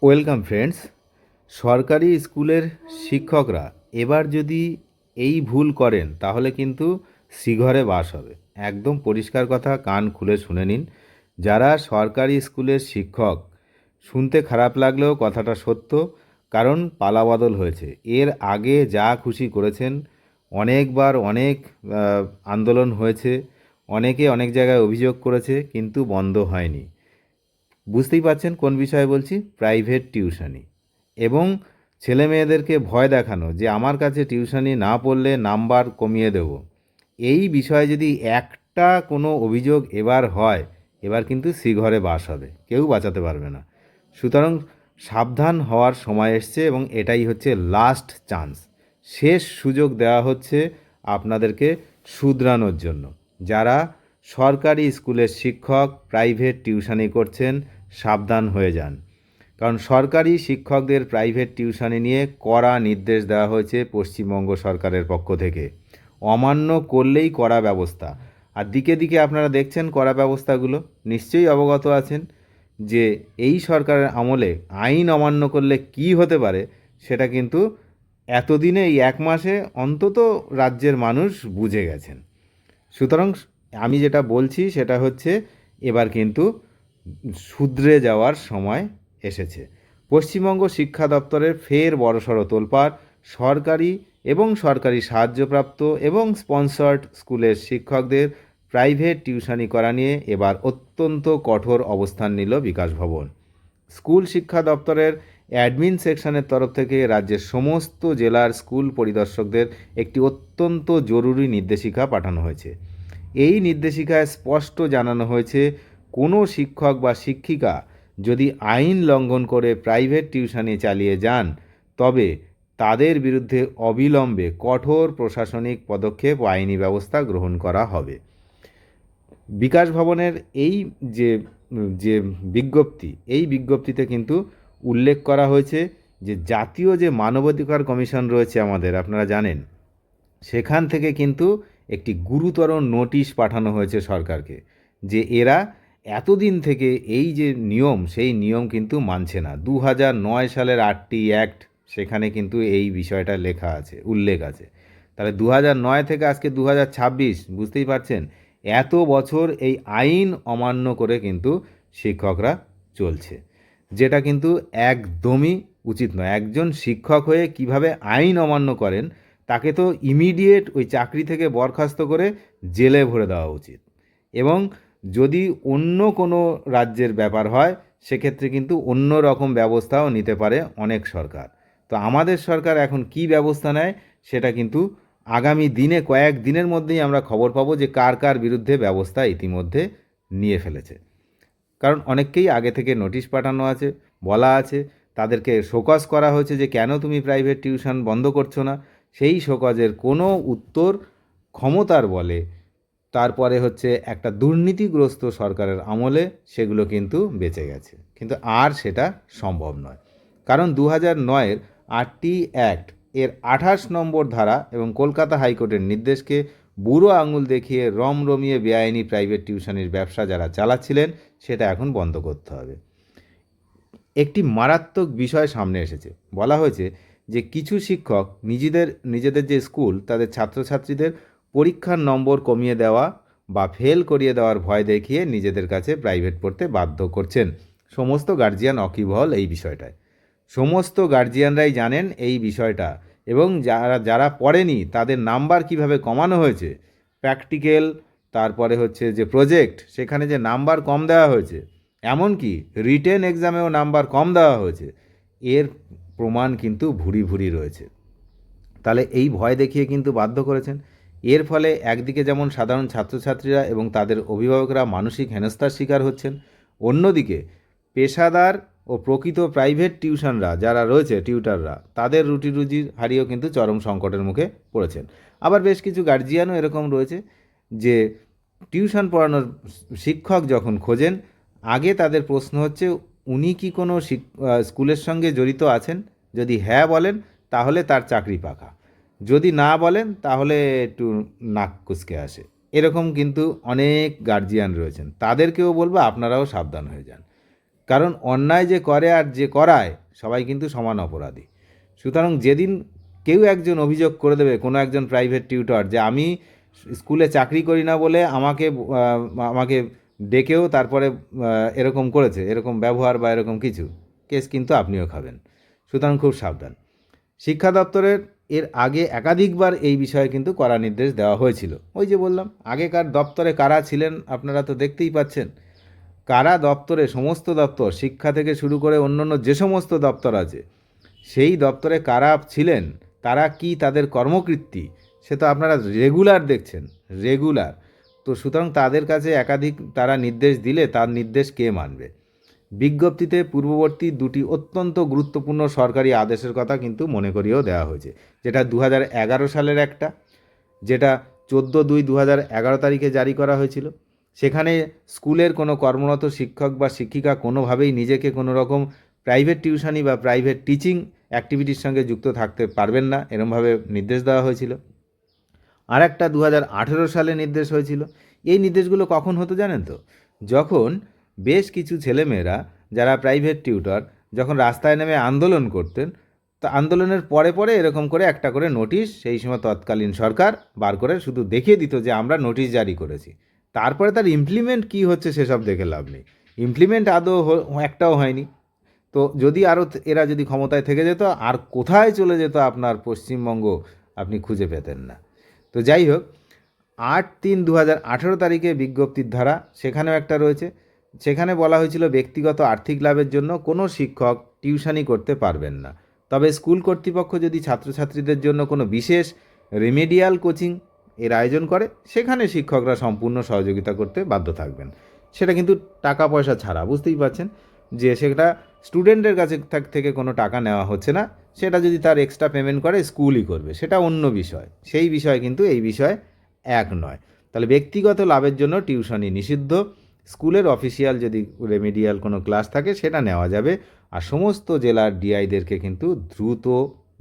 Welcome friends. সরকারি স্কুলের শিক্ষকরা এবার যদি এই ভুল করেন তাহলে কিন্তু শ্রীঘরে বাস হবে। একদম পরিষ্কার কথা, কান খুলে শুনে নিন। যারা সরকারি স্কুলের শিক্ষক, শুনতে খারাপ লাগলেও কথাটা সত্য, কারণ পালাবদল হয়েছে। এর আগে যা খুশি করেছেন, অনেকবার অনেক আন্দোলন হয়েছে, অনেকে অনেক জায়গায় অভিযোগ করেছে, কিন্তু বন্ধ হয়নি। বুঝতেই পারছেন কোন বিষয়ে বলছি, প্রাইভেট টিউশনি এবং ছেলে মেয়েদেরকে ভয় দেখানো যে আমার কাছে টিউশনি না পড়লে নাম্বার কমিয়ে দেব। এই বিষয়ে যদি একটা কোনো অভিযোগ এবার হয়, এবার কিন্তু শ্রীঘরে বাস হবে, কেউ বাঁচাতে পারবে না। সুতরাং সাবধান হওয়ার সময় এসছে এবং এটাই হচ্ছে লাস্ট চান্স, শেষ সুযোগ দেওয়া হচ্ছে আপনাদেরকে শুধরানোর জন্য। যারা সরকারি স্কুলের শিক্ষক প্রাইভেট টিউশনি করছেন, সাবধান হয়ে যান। কারণ সরকারি শিক্ষকদের প্রাইভেট টিউশনি নিয়ে কড়া নির্দেশ দেওয়া হয়েছে পশ্চিমবঙ্গ সরকারের পক্ষ থেকে। অমান্য করলেই কড়া ব্যবস্থা। আর দিকে দিকে আপনারা দেখছেন কড়া ব্যবস্থাগুলো, নিশ্চয়ই অবগত আছেন যে এই সরকারের আমলে আইন অমান্য করলে কি হতে পারে, সেটা কিন্তু এতদিনে এই এক মাসে অন্তত রাজ্যের মানুষ বুঝে গেছেন। সুতরাং আমি যেটা বলছি সেটা হচ্ছে, এবার কিন্তু শুধরে যাওয়ার সময় এসেছে। পশ্চিমবঙ্গ শিক্ষা দপ্তরের ফের বড়সড় তোলপাড়। সরকারি এবং সরকারি সাহায্যপ্রাপ্ত এবং স্পন্সর্ড স্কুলের শিক্ষকদের প্রাইভেট টিউশনি করা নিয়ে এবার অত্যন্ত কঠোর অবস্থান নিল বিকাশ ভবন। স্কুল শিক্ষা দপ্তরের অ্যাডমিন সেকশনের তরফ থেকে রাজ্যের সমস্ত জেলার স্কুল পরিদর্শকদের একটি অত্যন্ত জরুরি নির্দেশিকা পাঠানো হয়েছে। এই নির্দেশিকায় স্পষ্ট জানানো হয়েছে, কোনো শিক্ষক বা শিক্ষিকা যদি আইন লঙ্ঘন করে প্রাইভেট টিউশনি চালিয়ে যান, তবে তাদের বিরুদ্ধে অবিলম্বে কঠোর প্রশাসনিক পদক্ষেপ ও আইনি ব্যবস্থা গ্রহণ করা হবে। বিকাশ ভবনের এই যে যে বিজ্ঞপ্তি, এই বিজ্ঞপ্তিতে কিন্তু উল্লেখ করা হয়েছে যে জাতীয় যে মানবাধিকার কমিশন রয়েছে আমাদের, আপনারা জানেন, সেখান থেকে কিন্তু একটি গুরুতর নোটিশ পাঠানো হয়েছে সরকারকে, যে এরা এতদিন থেকে এই যে নিয়ম, সেই নিয়ম কিন্তু মানছে না। 2009 সালের 8টি অ্যাক্ট, সেখানে কিন্তু এই বিষয়টা লেখা আছে, উল্লেখ আছে। তাহলে 2009 থেকে আজকে 2026, বুঝতেই পারছেন, এত বছর এই আইন অমান্য করে কিন্তু শিক্ষকরা চলছে, যেটা কিন্তু একদমই উচিত নয়। একজন শিক্ষক হয়ে কিভাবে আইন অমান্য করেন, তাকে তো ইমিডিয়েট ওই চাকরি থেকে বরখাস্ত করে জেলে ভরে দেওয়া উচিত। এবং যদি অন্য কোনো রাজ্যের ব্যাপার হয়, সেক্ষেত্রে কিন্তু অন্য রকম ব্যবস্থাও নিতে পারে অনেক সরকার। তো আমাদের সরকার এখন কি ব্যবস্থা নেয়, সেটা কিন্তু আগামী দিনে, কয়েক দিনের মধ্যেই আমরা খবর পাবো যে কার কার বিরুদ্ধে ব্যবস্থা ইতিমধ্যে নিয়ে ফেলেছে। কারণ অনেককেই আগে থেকে নোটিশ পাঠানো আছে, বলা আছে, তাদেরকে শোকজ করা হয়েছে যে কেন তুমি প্রাইভেট টিউশন বন্ধ করছো না। সেই শোকজের কোনো উত্তর ক্ষমতার বলে, তারপরে হচ্ছে একটা দুর্নীতিগ্রস্ত সরকারের আমলে সেগুলো কিন্তু বেঁচে গেছে, কিন্তু আর সেটা সম্ভব নয়। কারণ 2009-এর 8টি অ্যাক্ট এর 28 নম্বর ধারা এবং কলকাতা হাইকোর্টের নির্দেশকে বুড়ো আঙুল দেখিয়ে রমরমিয়ে বেআইনি প্রাইভেট টিউশনির ব্যবসা যারা চালাচ্ছিলেন, সেটা এখন বন্ধ করতে হবে। একটি মারাত্মক বিষয় সামনে এসেছে। বলা হয়েছে যে কিছু শিক্ষক নিজেদের যে স্কুল, তাদের ছাত্রছাত্রীদের পরীক্ষার নম্বর কমিয়ে দেওয়া বা ফেল করিয়ে দেওয়ার ভয় দেখিয়ে নিজেদের কাছে প্রাইভেট পড়তে বাধ্য করছেন। সমস্ত গার্জিয়ান অকিবহল এই বিষয়টায়। সমস্ত গার্জিয়ানরাই জানেন এই বিষয়টা, এবং যারা যারা পড়েনি তাদের নাম্বার কিভাবে কমানো হয়েছে, প্র্যাকটিক্যাল, তারপরে হচ্ছে যে প্রজেক্ট, সেখানে যে নাম্বার কম দেওয়া হয়েছে, এমনকি রিটেন এক্সামেও নাম্বার কম দেওয়া হয়েছে, এর প্রমাণ কিন্তু ভুরি ভুরি রয়েছে। তাহলে এই ভয় দেখিয়ে কিন্তু বাধ্য করেছেন। এর ফলে একদিকে যেমন সাধারণ ছাত্রছাত্রীরা এবং তাদের অভিভাবকরা মানসিক হেনস্থার শিকার হচ্ছেন, অন্যদিকে পেশাদার ও প্রকৃত প্রাইভেট টিউশনরা যারা রয়েছে, টিউটাররা, তাদের রুটি রুজি হারিয়েও কিন্তু চরম সংকটের মুখে পড়েছেন। আবার বেশ কিছু গার্জিয়ানও এরকম রয়েছে যে টিউশন পড়ানোর শিক্ষক যখন খোঁজেন, আগে তাদের প্রশ্ন হচ্ছে উনি কি কোনো স্কুলের সঙ্গে জড়িত আছেন। যদি হ্যাঁ বলেন, তাহলে তার চাকরি পাকা। যদি না বলেন, তাহলে একটু নাক কুঁচকে আসে। এরকম কিন্তু অনেক গার্জিয়ান রয়েছেন, তাদেরকেও বলবো আপনারাও সাবধান হয়ে যান। কারণ অন্যায় যে করে আর যে করায় সবাই কিন্তু সমান অপরাধী। সুতরাং যেদিন কেউ একজন অভিযোগ করে দেবে কোনো একজন প্রাইভেট টিউটর যে আমি স্কুলে চাকরি করি না বলে আমাকে ডেকেও তারপরে এরকম করেছে, এরকম ব্যবহার বা এরকম কিছু, কেস কিন্তু আপনিও খাবেন। সুতরাং খুব সাবধান। শিক্ষা দপ্তরের এর আগে একাধিকবার এই বিষয়ে কিন্তু কড়া নির্দেশ দেওয়া হয়েছিল। ওই যে বললাম, আগেকার দপ্তরে কারা ছিলেন আপনারা তো দেখতেই পাচ্ছেন। কারা দপ্তরে, সমস্ত দপ্তর, শিক্ষা থেকে শুরু করে অন্যান্য যে সমস্ত দপ্তর আছে, সেই দপ্তরে কারা ছিলেন, তারা কি তাদের কর্মকৃত্তি, সে তো আপনারা রেগুলার দেখছেন, রেগুলার। তো সুতরাং তাদের কাছে একাধিক তারা নির্দেশ দিলে তার নির্দেশ কে মানবে? বিজ্ঞপ্তিতে পূর্ববর্তী দুটি অত্যন্ত গুরুত্বপূর্ণ সরকারি আদেশের কথা কিন্তু মনে করিয়েও দেওয়া হয়েছে, যেটা 2011 সালের একটা, যেটা 14/2/2011 তারিখে জারি করা হয়েছিল। সেখানে স্কুলের কোনো কর্মরত শিক্ষক বা শিক্ষিকা কোনোভাবেই নিজেকে কোনো রকম প্রাইভেট টিউশনি বা প্রাইভেট টিচিং অ্যাক্টিভিটির সঙ্গে যুক্ত থাকতে পারবেন না, এরমভাবে নির্দেশ দেওয়া হয়েছিল। আর একটা 2018 সালে নির্দেশ হয়েছিল। এই নির্দেশগুলো কখন হতো জানেন তো? যখন বেশ কিছু ছেলেমেয়েরা যারা প্রাইভেট টিউটর যখন রাস্তায় নেমে আন্দোলন করতেন, তো আন্দোলনের পরে পরে এরকম করে একটা করে নোটিশ সেই সময় তৎকালীন সরকার বার করে শুধু দেখিয়ে দিত যে আমরা নোটিশ জারি করেছি। তারপরে তার ইমপ্লিমেন্ট কী হচ্ছে সেসব দেখে লাভ নেই। ইমপ্লিমেন্ট আদৌ একটাও হয়নি। তো যদি আরও এরা যদি ক্ষমতায় থেকে যেত, আর কোথায় চলে যেত আপনার পশ্চিমবঙ্গ আপনি খুঁজে পেতেন না। তো যাই হোক, 8/3/2018 তারিখে বিজ্ঞপ্তির ধারা সেখানেও একটা রয়েছে। সেখানে বলা হয়েছিল ব্যক্তিগত আর্থিক লাভের জন্য কোনো শিক্ষক টিউশনি করতে পারবেন না। তবে স্কুল কর্তৃপক্ষ যদি ছাত্রছাত্রীদের জন্য কোনো বিশেষ রেমেডিয়াল কোচিং এর আয়োজন করে, সেখানে শিক্ষকরা সম্পূর্ণ সহযোগিতা করতে বাধ্য থাকবেন। সেটা কিন্তু টাকা পয়সা ছাড়া, বুঝতেই পারছেন যে সেটা স্টুডেন্টের কাছে থেকে কোনো টাকা নেওয়া হচ্ছে না। সেটা যদি তার এক্সট্রা পেমেন্ট করে স্কুলই করবে, সেটা অন্য বিষয়। সেই বিষয় কিন্তু এই বিষয় এক নয়। তাহলে ব্যক্তিগত লাভের জন্য টিউশনি নিষিদ্ধ। স্কুলের অফিসিয়াল যদি রেমিডিয়াল কোনো ক্লাস থাকে সেটা নেওয়া যাবে। আর সমস্ত জেলার ডিআইদেরকে কিন্তু দ্রুত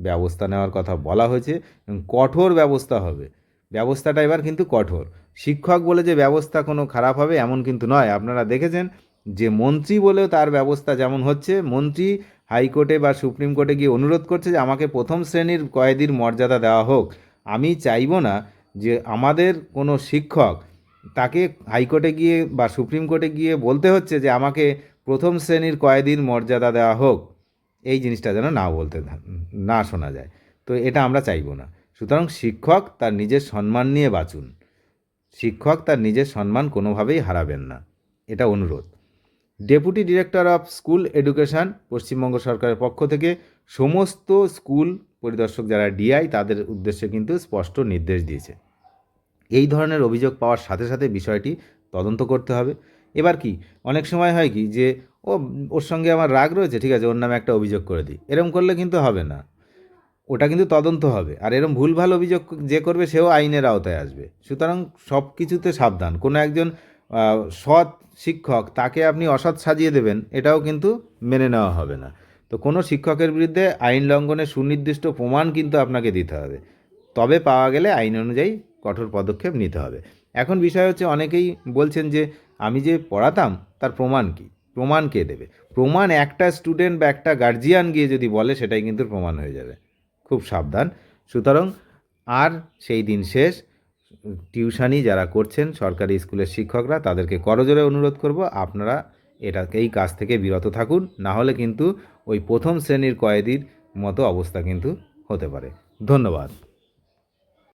ব্যবস্থা নেওয়ার কথা বলা হয়েছে এবং কঠোর ব্যবস্থা হবে। ব্যবস্থাটা এবার কিন্তু কঠোর। শিক্ষক বলে যে ব্যবস্থা কোনো খারাপ হবে এমন কিন্তু নয়। আপনারা দেখেছেন যে মন্ত্রী বলেও তার ব্যবস্থা যেমন হচ্ছে, মন্ত্রী হাইকোর্টে বা সুপ্রিম কোর্টে গিয়ে অনুরোধ করছে যে আমাকে প্রথম শ্রেণীর কয়েদির মর্যাদা দেওয়া হোক। আমি চাইব না যে আমাদের কোনো শিক্ষক তাকে হাইকোর্টে গিয়ে বা সুপ্রিম কোর্টে গিয়ে বলতে হচ্ছে যে আমাকে প্রথম শ্রেণীর কয়েদির মর্যাদা দেওয়া হোক। এই জিনিসটা যেন না শোনা যায়। তো এটা আমরা চাইব না। সুতরাং শিক্ষক তার নিজের সম্মান নিয়ে বাঁচুন। শিক্ষক তার নিজের সম্মান কোনোভাবেই হারাবেন না, এটা অনুরোধ। Deputy director of school education Paschimbanga সরকারের পক্ষ থেকে সমস্ত স্কুল পরিদর্শক যারা ডিআই তাদের উদ্দেশ্যে কিন্তু স্পষ্ট নির্দেশ দিয়েছে। এই ধরনের অভিযোগ পাওয়ার সাথে সাথে বিষয়টি তদন্ত করতে হবে। এবার কি অনেক সময় হয় কি যে ওর সঙ্গে আমার রাগ রয়েছে, ঠিক আছে ওর নামে একটা অভিযোগ করে দিই, এরম করলে কিন্তু হবে না। ওটা কিন্তু তদন্ত হবে, আর এরম ভুলভাল অভিযোগ যে করবে সেও আইনের আওতায় আসবে। সুতরাং সব কিছুতে সাবধান। কোনো একজন সৎ শিক্ষক তাকে আপনি অসৎ সাজিয়ে দেবেন, এটাও কিন্তু মেনে নেওয়া হবে না। তো কোনো শিক্ষকের বিরুদ্ধে আইন লঙ্ঘনের সুনির্দিষ্ট প্রমাণ কিন্তু আপনাকে দিতে হবে, তবে পাওয়া গেলে আইন অনুযায়ী কঠোর পদক্ষেপ নিতে হবে। এখন বিষয় হচ্ছে অনেকেই বলছেন যে আমি যে পড়াতাম তার প্রমাণ কী? প্রমাণ কে দেবে? প্রমাণ একটা স্টুডেন্ট বা একটা গার্জিয়ান গিয়ে যদি বলে সেটাই কিন্তু প্রমাণ হয়ে যাবে। খুব সাবধান। সুতরাং আর সেই দিন শেষ। টিউশনি যারা করছেন সরকারি স্কুলের শিক্ষকরা, তাদেরকে করজোরে অনুরোধ করব আপনারা এই কাজ থেকে বিরত থাকুন, না হলে কিন্তু ওই প্রথম শ্রেণীর কয়েদির মতো অবস্থা কিন্তু হতে পারে। ধন্যবাদ।